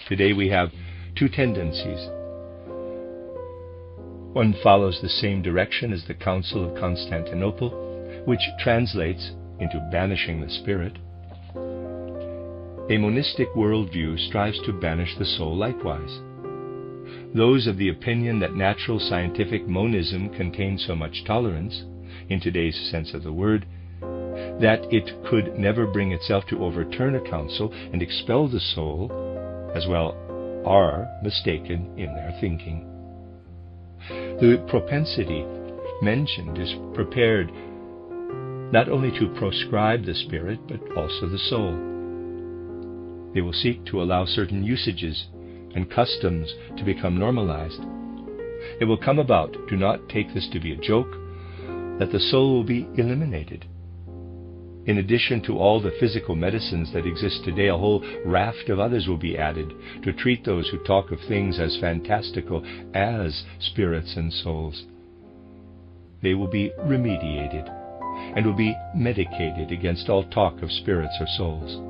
Today we have two tendencies. One follows the same direction as the Council of Constantinople, which translates into banishing the spirit. A monistic worldview strives to banish the soul likewise. Those of the opinion that natural scientific monism contains so much tolerance, in today's sense of the word, that it could never bring itself to overturn a council and expel the soul, as well are mistaken in their thinking. The propensity mentioned is prepared not only to proscribe the spirit, but also the soul. They will seek to allow certain usages and customs to become normalized. It will come about, do not take this to be a joke, that the soul will be eliminated. In addition to all the physical medicines that exist today, a whole raft of others will be added to treat those who talk of things as fantastical as spirits and souls. They will be remediated and will be medicated against all talk of spirits or souls.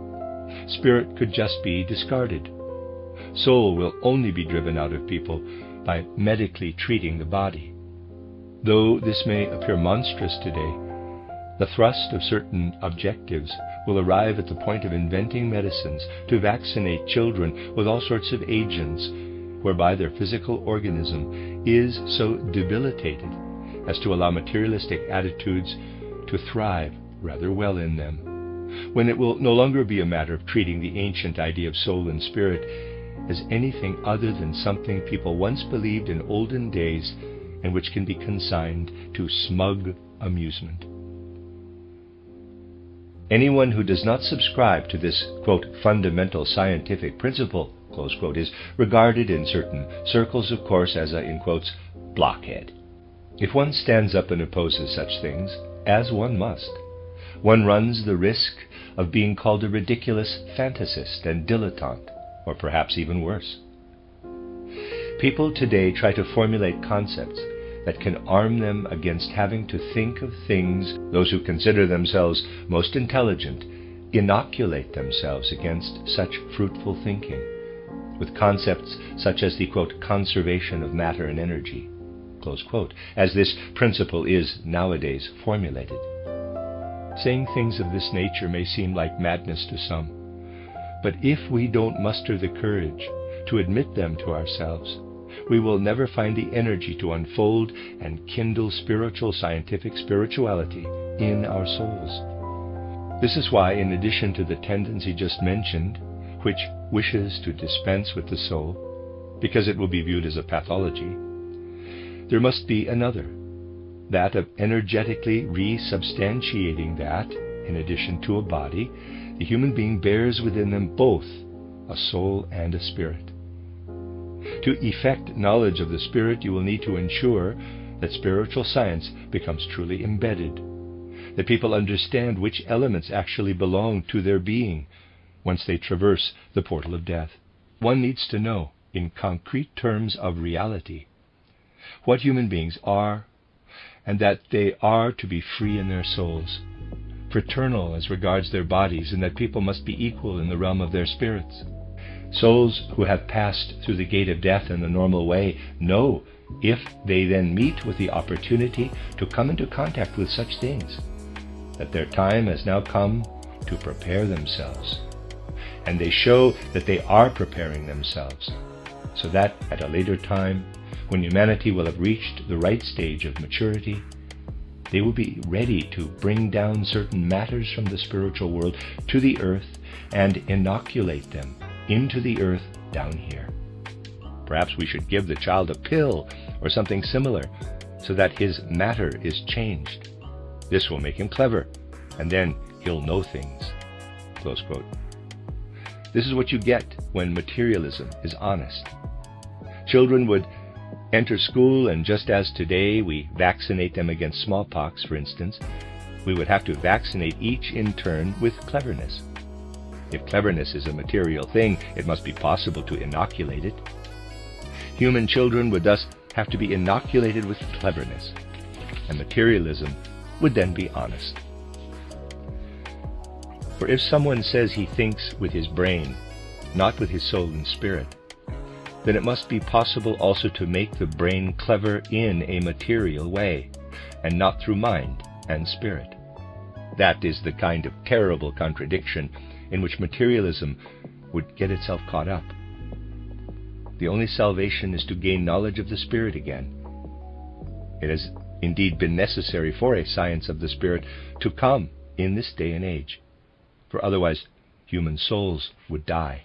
Spirit could just be discarded. Soul will only be driven out of people by medically treating the body. Though this may appear monstrous today, the thrust of certain objectives will arrive at the point of inventing medicines to vaccinate children with all sorts of agents whereby their physical organism is so debilitated as to allow materialistic attitudes to thrive rather well in them, when it will no longer be a matter of treating the ancient idea of soul and spirit as anything other than something people once believed in olden days and which can be consigned to smug amusement. Anyone who does not subscribe to this, quote, fundamental scientific principle, close quote, is regarded in certain circles, of course, as a, in quotes, blockhead. If one stands up and opposes such things, as one must, one runs the risk of being called a ridiculous fantasist and dilettante, or perhaps even worse. People today try to formulate concepts that can arm them against having to think of things. Those who consider themselves most intelligent inoculate themselves against such fruitful thinking, with concepts such as the, quote, conservation of matter and energy, close quote, as this principle is nowadays formulated. Saying things of this nature may seem like madness to some, but if we don't muster the courage to admit them to ourselves, we will never find the energy to unfold and kindle spiritual, scientific spirituality in our souls. This is why, in addition to the tendency just mentioned, which wishes to dispense with the soul, because it will be viewed as a pathology, there must be another, that of energetically resubstantiating that, in addition to a body, the human being bears within them both a soul and a spirit. To effect knowledge of the spirit, you will need to ensure that spiritual science becomes truly embedded, that people understand which elements actually belong to their being once they traverse the portal of death. One needs to know, in concrete terms of reality, what human beings are, and that they are to be free in their souls, fraternal as regards their bodies, and that people must be equal in the realm of their spirits. Souls who have passed through the gate of death in the normal way know, if they then meet with the opportunity to come into contact with such things, that their time has now come to prepare themselves. And they show that they are preparing themselves, so that at a later time, when humanity will have reached the right stage of maturity, they will be ready to bring down certain matters from the spiritual world to the earth and inoculate them into the earth down here. Perhaps we should give the child a pill or something similar so that his matter is changed. This will make him clever, and then he'll know things. Close quote. This is what you get when materialism is honest. Children would enter school, and just as today we vaccinate them against smallpox, for instance, we would have to vaccinate each in turn with cleverness. If cleverness is a material thing, it must be possible to inoculate it. Human children would thus have to be inoculated with cleverness, and materialism would then be honest. For if someone says he thinks with his brain, not with his soul and spirit, then it must be possible also to make the brain clever in a material way, and not through mind and spirit. That is the kind of terrible contradiction in which materialism would get itself caught up. The only salvation is to gain knowledge of the spirit again. It has indeed been necessary for a science of the spirit to come in this day and age, for otherwise human souls would die.